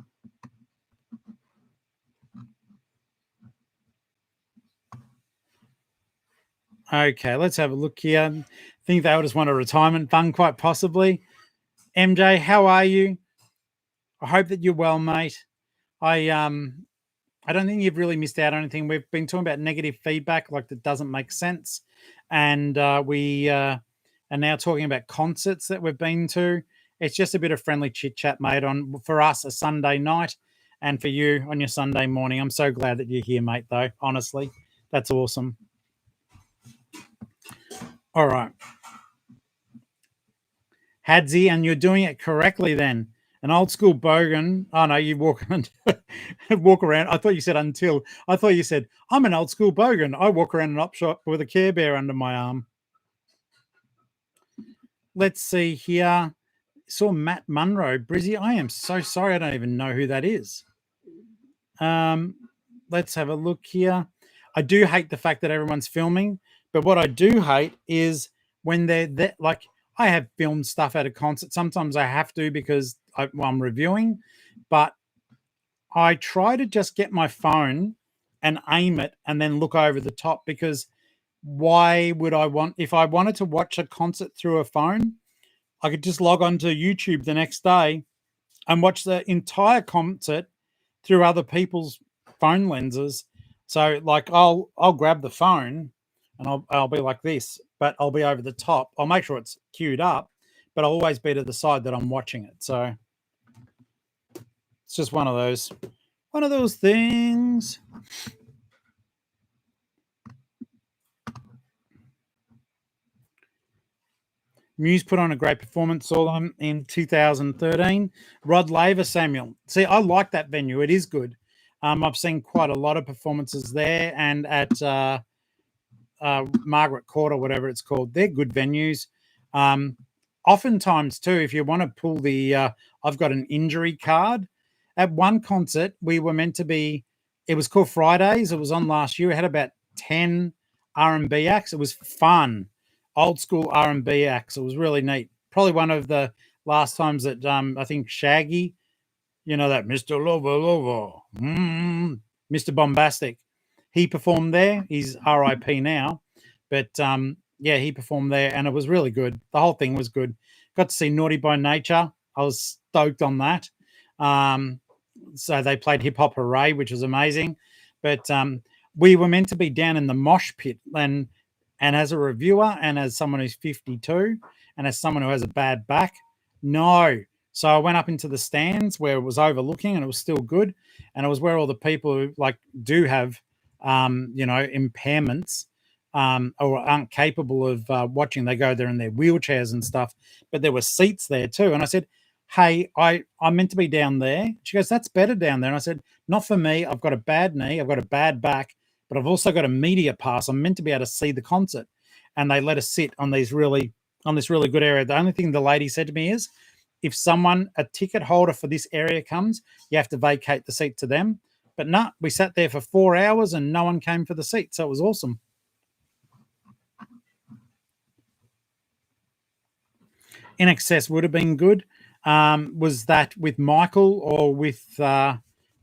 S1: Okay, let's have a look here. I think they just want a retirement fund, quite possibly. MJ, how are you? I hope that you're well, mate. I don't think you've really missed out on anything. We've been talking about negative feedback, like that doesn't make sense, and we are now talking about concerts that we've been to. It's just a bit of friendly chit chat, mate. On for us a Sunday night, and for you on your Sunday morning. I'm so glad that you're here, mate. Though honestly, that's awesome. All right, Hadsy, and you're doing it correctly then. An old school bogan. Oh no, you walk around. I thought you said until. I thought you said I'm an old school bogan. I walk around an op shop with a Care Bear under my arm. Let's see here. Saw Matt Munro, Brizzy. I am so sorry. I don't even know who that is. Let's have a look here. I do hate the fact that everyone's filming, but what I do hate is when they're like, I have filmed stuff at a concert. Sometimes I have to because I'm reviewing, but I try to just get my phone and aim it and then look over the top, because why would I want, if I wanted to watch a concert through a phone, I could just log on to YouTube the next day and watch the entire concert through other people's phone lenses. So like I'll grab the phone and I'll be like this, but I'll be over the top. I'll make sure it's queued up, but I'll always be to the side that I'm watching it. So it's just one of those things. Muse put on a great performance, saw them in 2013. Rod Laver, Samuel. See, I like that venue. It is good. I've seen quite a lot of performances there and at Margaret Court or whatever it's called. They're good venues. Oftentimes, too, if you want to pull the I've got an injury card. At one concert, we were meant to be, it was called Fridays. It was on last year. It had about 10 R&B acts. It was fun. Old school R&B acts. It was really neat. Probably one of the last times that I think Shaggy, you know, that Mr. Lover, Mr. Bombastic, he performed there. He's RIP now. But yeah, he performed there and it was really good. The whole thing was good. Got to see Naughty by Nature. I was stoked on that. So they played Hip Hop Hooray, which was amazing. But we were meant to be down in the mosh pit. And as a reviewer and as someone who's 52 and as someone who has a bad back, no. So I went up into the stands where it was overlooking and it was still good. And it was where all the people who like do have, impairments or aren't capable of watching. They go there in their wheelchairs and stuff. But there were seats there too. And I said, hey, I'm meant to be down there. She goes, that's better down there. And I said, not for me. I've got a bad knee. I've got a bad back. But I've also got a media pass. I'm meant to be able to see the concert. And they let us sit on this really good area. The only thing the lady said to me is, if a ticket holder for this area comes, you have to vacate the seat to them. But no, we sat there for 4 hours and no one came for the seat. So it was awesome. In Excess would have been good. Was that with Michael or with the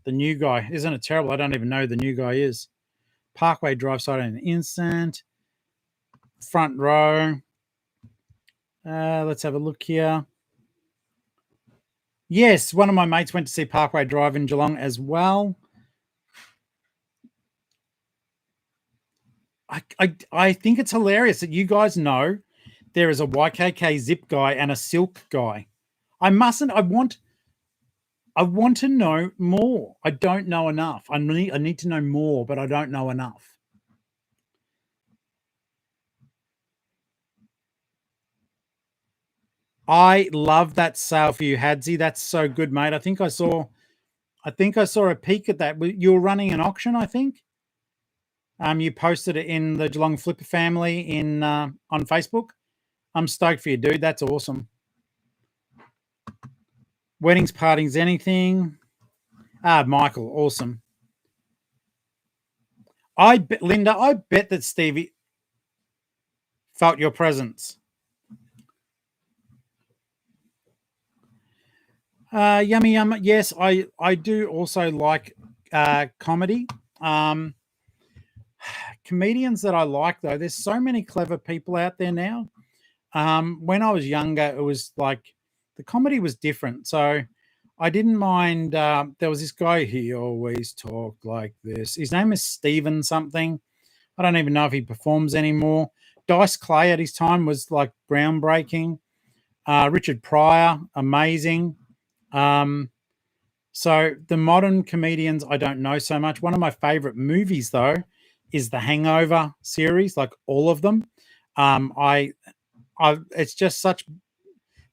S1: new guy? Isn't it terrible? I don't even know who the new guy is. Parkway Drive side in an instant. Front row. Let's have a look here. Yes, one of my mates went to see Parkway Drive in Geelong as well. I think it's hilarious that you guys know there is a YKK zip guy and a silk guy. I want to know more. I don't know enough. I need to know more, but I don't know enough. I love that sale for you, Hadsy. That's so good, mate. I think I saw a peek at that. You were running an auction, I think. You posted it in the Geelong-Flipper family on Facebook. I'm stoked for you, dude. That's awesome. Weddings, partings, anything. Michael, awesome. Linda, I bet that Stevie felt your presence. Yummy. Yes, I do also like comedy. Comedians that I like, though, there's so many clever people out there now. When I was younger, it was like the comedy was different. So I didn't mind. There was this guy, he always talked like this. His name is Steven something. I don't even know if he performs anymore. Dice Clay at his time was like groundbreaking. Richard Pryor, amazing. So the modern comedians, I don't know so much. One of my favorite movies, though, is the Hangover series, like all of them. It's just such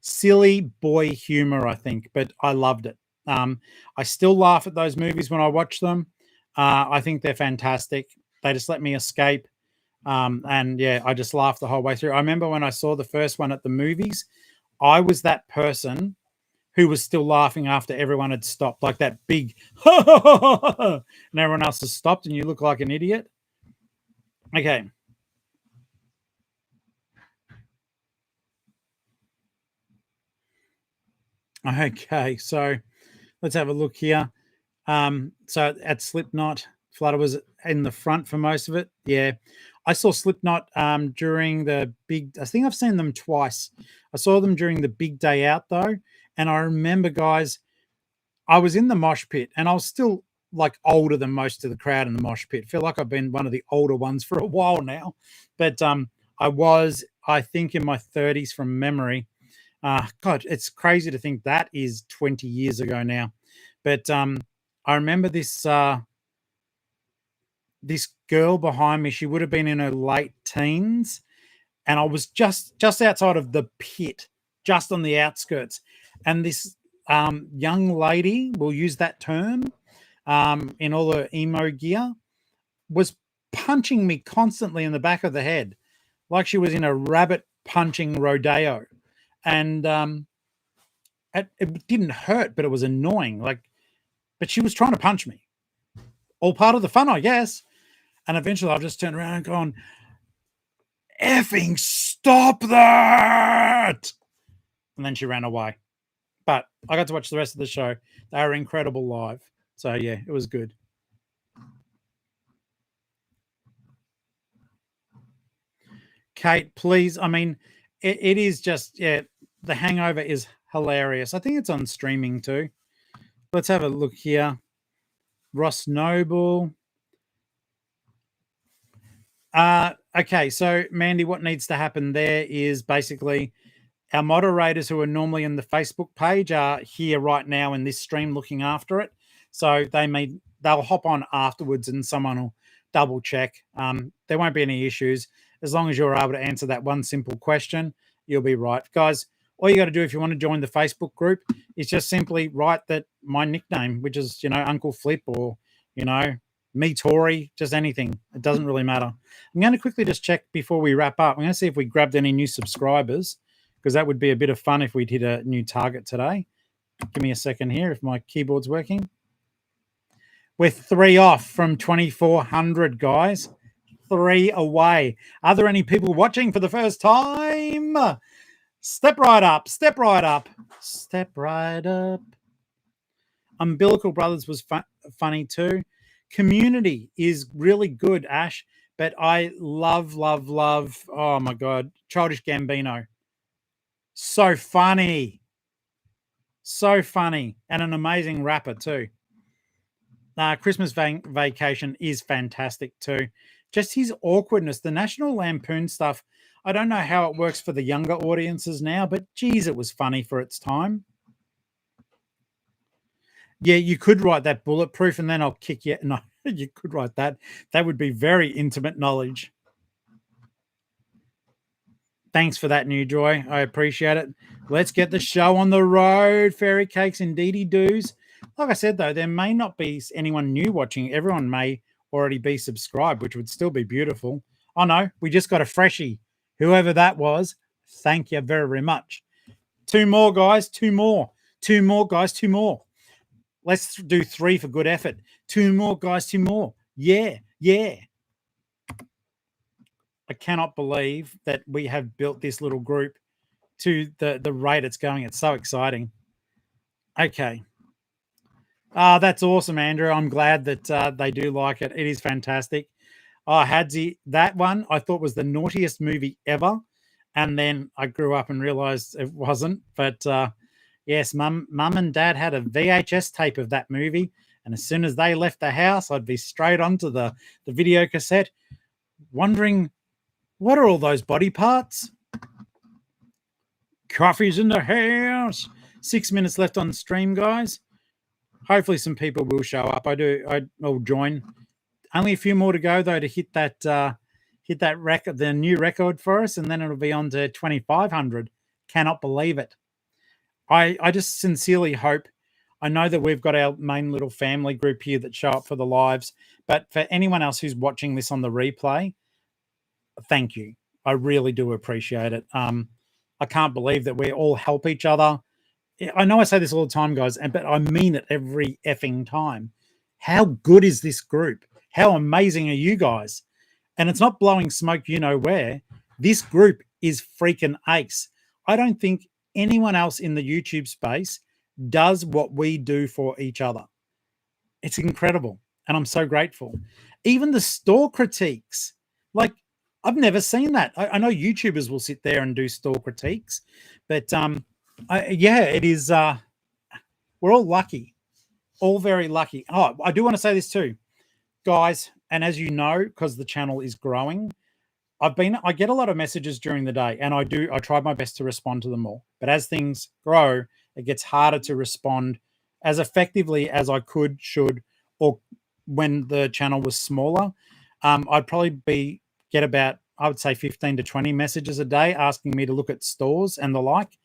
S1: silly boy humor, I think, but I loved it. I still laugh at those movies when I watch them. I think they're fantastic. They just let me escape. And yeah, I just laughed the whole way through. I remember when I saw the first one at the movies, I was that person who was still laughing after everyone had stopped, like that big, and everyone else has stopped, and you look like an idiot. Okay. Okay, so let's have a look here. So at Slipknot, Flutter was in the front for most of it. Yeah. I saw Slipknot during the big, I think I've seen them twice. I saw them during the big day out though. And I remember, guys, I was in the mosh pit and I was still like older than most of the crowd in the mosh pit. Feel like I've been one of the older ones for a while now. But I was, I think, in my 30s from memory. God, it's crazy to think that is 20 years ago now. But I remember this girl behind me. She would have been in her late teens, and I was just outside of the pit, just on the outskirts. And this young lady, we'll use that term, in all her emo gear, was punching me constantly in the back of the head, like she was in a rabbit punching rodeo. And it didn't hurt, but it was annoying. But she was trying to punch me. All part of the fun, I guess. And eventually I've just turned around and gone, effing stop that. And then she ran away. But I got to watch the rest of the show. They were incredible live. So, yeah, it was good. Kate, please. I mean, it is just, yeah, The Hangover is hilarious. I think it's on streaming too. Let's have a look here. Ross Noble. Okay, so Mandy, what needs to happen there is basically our moderators who are normally in the Facebook page are here right now in this stream looking after it. So they'll hop on afterwards and someone will double check. There won't be any issues. As long as you're able to answer that one simple question, you'll be right. Guys, all you got to do if you want to join the Facebook group is just simply write that my nickname, which is, Uncle Flip or, me, Tori, just anything. It doesn't really matter. I'm going to quickly just check before we wrap up. I'm going to see if we grabbed any new subscribers, because that would be a bit of fun if we'd hit a new target today. Give me a second here if my keyboard's working. We're 3 off from 2,400, guys. 3 away. Are there any people watching for the first time? Step right up. Step right up. Step right up. Umbilical Brothers was funny too. Community is really good, Ash. But I love, oh my God, Childish Gambino. So funny. So funny. And an amazing rapper too. Christmas Vacation is fantastic too. Just his awkwardness, the National Lampoon stuff. I don't know how it works for the younger audiences now, but geez, it was funny for its time. Yeah, you could write that bulletproof and then I'll kick you. No, you could write that. That would be very intimate knowledge. Thanks for that, New Joy. I appreciate it. Let's get the show on the road. Fairy cakes indeedy doos. Like I said, though, there may not be anyone new watching. Everyone may already be subscribed, which would still be beautiful. Oh, no, we just got a freshie. Whoever that was, thank you very much. 2 more, guys. 2 more. 2 more, guys. 2 more. Let's do 3 for good effort. 2 more, guys. 2 more. Yeah. I cannot believe that we have built this little group to the rate it's going. It's so exciting. Okay. That's awesome, Andrew. I'm glad that they do like it. It is fantastic. Hadzi, that one I thought was the naughtiest movie ever. And then I grew up and realized it wasn't. But yes, mum and dad had a VHS tape of that movie. And as soon as they left the house, I'd be straight onto the video cassette, wondering, what are all those body parts? Coffee's in the house. 6 minutes left on stream, guys. Hopefully some people will show up. I'll join. Only a few more to go though to hit that record, the new record for us, and then it'll be on to 2,500. Cannot believe it. I just sincerely hope. I know that we've got our main little family group here that show up for the lives, but for anyone else who's watching this on the replay, thank you. I really do appreciate it. I can't believe that we all help each other. I know I say this all the time, guys, but I mean it every effing time. How good is this group? How amazing are you guys? And it's not blowing smoke, you know where. This group is freaking ace. I don't think anyone else in the YouTube space does what we do for each other. It's incredible. And I'm so grateful. Even the store critiques, like I've never seen that. I know YouTubers will sit there and do store critiques, but yeah, it is. We're all lucky, all very lucky. Oh, I do want to say this too, guys. And as you know, because the channel is growing, I get a lot of messages during the day, and I try my best to respond to them all. But as things grow, it gets harder to respond as effectively as I could, should, or when the channel was smaller. I'd probably get about, I would say, 15 to 20 messages a day asking me to look at stores and the like.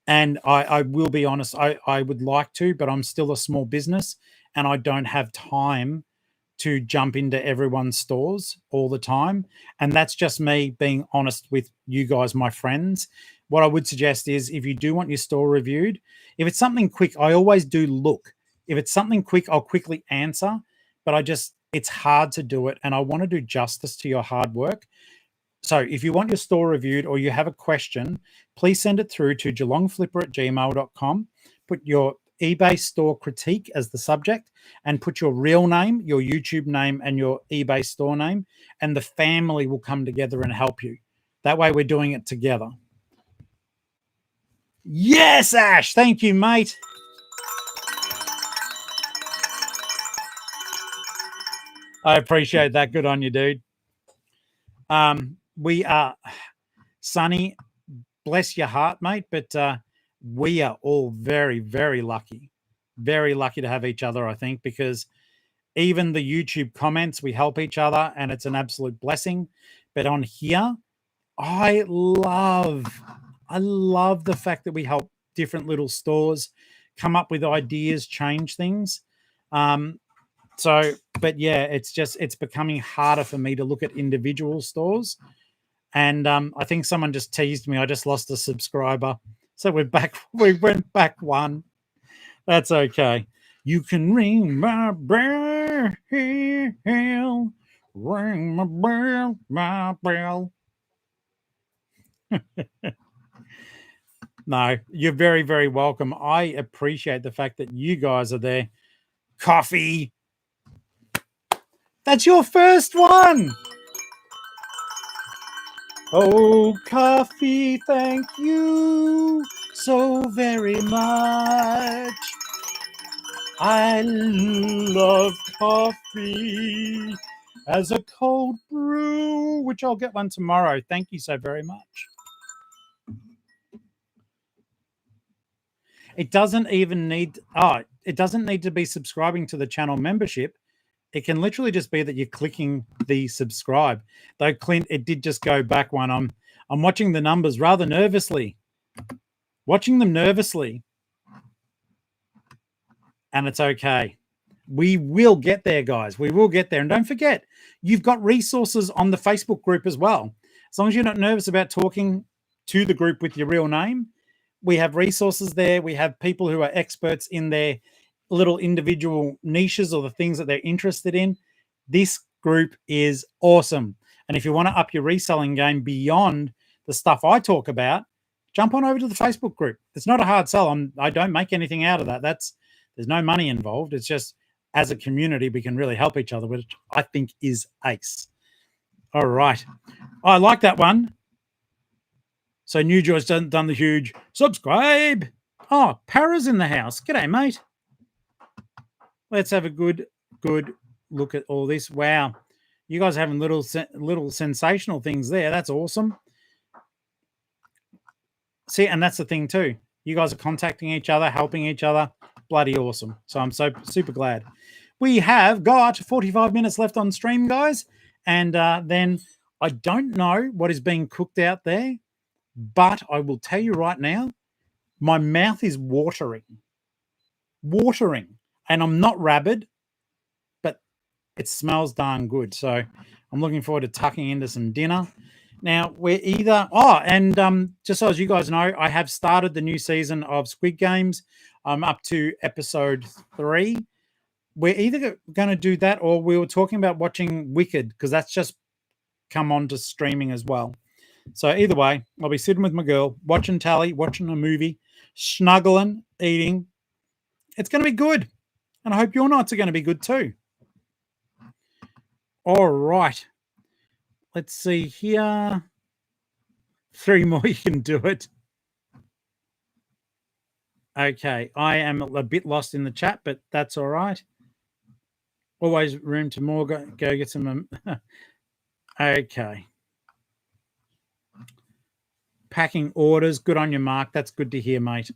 S1: And I will be honest, I would like to, but I'm still a small business and I don't have time to jump into everyone's stores all the time. And that's just me being honest with you guys, my friends. What I would suggest is if you do want your store reviewed, if it's something quick, I always do look. If it's something quick, I'll quickly answer, but it's hard to do it. And I want to do justice to your hard work. So if you want your store reviewed or you have a question, please send it through to Geelong-Flipper@gmail.com. Put your eBay store critique as the subject and put your real name, your YouTube name, and your eBay store name, and the family will come together and help you. That way we're doing it together. Yes, Ash. Thank you, mate. I appreciate that. Good on you, dude. We are, Sonny, bless your heart, mate, but we are all very, very lucky to have each other, I think, because even the YouTube comments, we help each other and it's an absolute blessing. But on here, I love the fact that we help different little stores come up with ideas, change things. But yeah, it's becoming harder for me to look at individual stores. And I think someone just teased me. I just lost a subscriber. So we're back. We went back one. That's okay. You can ring my bell. Ring my bell, my bell. No, you're very, very welcome. I appreciate the fact that you guys are there. Coffee. That's your first one. Oh, coffee, thank you so very much. I love coffee as a cold brew, which I'll get one tomorrow. Thank you so very much. It doesn't even need, it doesn't need to be subscribing to the channel membership. It can literally just be that you're clicking the subscribe. Though, Clint, it did just go back one. I'm watching the numbers rather nervously. Watching them nervously. And it's okay. We will get there, guys. We will get there. And don't forget, you've got resources on the Facebook group as well. As long as you're not nervous about talking to the group with your real name, we have resources there. We have people who are experts in their little individual niches or the things that they're interested in. This group is awesome. And if you want to up your reselling game beyond the stuff I talk about, jump on over to the Facebook group. It's not a hard sell. I don't make anything out of that. There's no money involved. It's just as a community, we can really help each other, which I think is ace. All right. I like that one. So New Joy's done the huge subscribe. Oh, Para's in the house. G'day, mate. Let's have a good look at all this. Wow. You guys are having little sensational things there. That's awesome. See, and that's the thing too. You guys are contacting each other, helping each other. Bloody awesome. So I'm so super glad. We have got 45 minutes left on stream, guys. And then I don't know what is being cooked out there, but I will tell you right now, my mouth is watering. And I'm not rabid, but it smells darn good. So I'm looking forward to tucking into some dinner. Now we're either just so as you guys know, I have started the new season of Squid Games. I'm up to episode 3. We're either going to do that or we were talking about watching Wicked because that's just come on to streaming as well. So either way, I'll be sitting with my girl, watching Tally, watching a movie, snuggling, eating. It's going to be good. And I hope your nights are going to be good too. All right. Let's see here. 3 more, you can do it. Okay. I am a bit lost in the chat, but that's all right. Always room to more. Go get some. Okay. Packing orders. Good on you, Mark. That's good to hear, mate.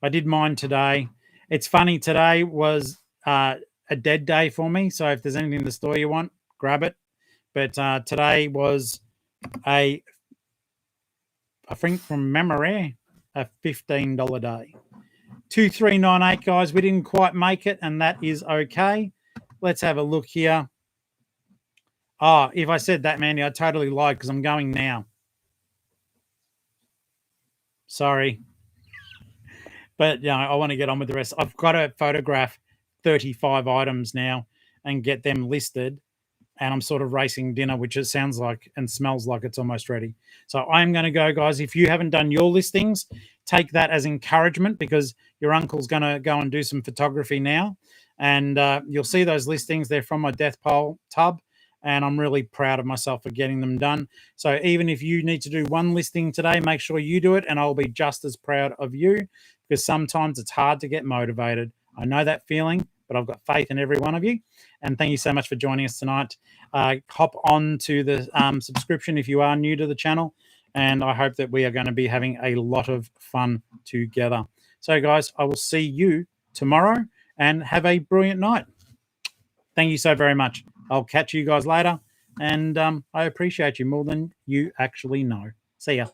S1: I did mine today. It's funny. Today was a dead day for me. So if there's anything in the store you want, grab it. But today was I think from memory, a $15 day. 2398, guys. We didn't quite make it, and that is okay. Let's have a look here. Oh, if I said that, Mandy, I totally lied because I'm going now. Sorry. But, I want to get on with the rest. I've got to photograph 35 items now and get them listed. And I'm sort of racing dinner, which it sounds like and smells like it's almost ready. So I'm going to go, guys. If you haven't done your listings, take that as encouragement because your uncle's going to go and do some photography now. And you'll see those listings. They're from my death pole tub. And I'm really proud of myself for getting them done. So even if you need to do one listing today, make sure you do it. And I'll be just as proud of you because sometimes it's hard to get motivated. I know that feeling, but I've got faith in every one of you. And thank you so much for joining us tonight. Hop on to the subscription if you are new to the channel. And I hope that we are going to be having a lot of fun together. So, guys, I will see you tomorrow and have a brilliant night. Thank you so very much. I'll catch you guys later. And I appreciate you more than you actually know. See ya.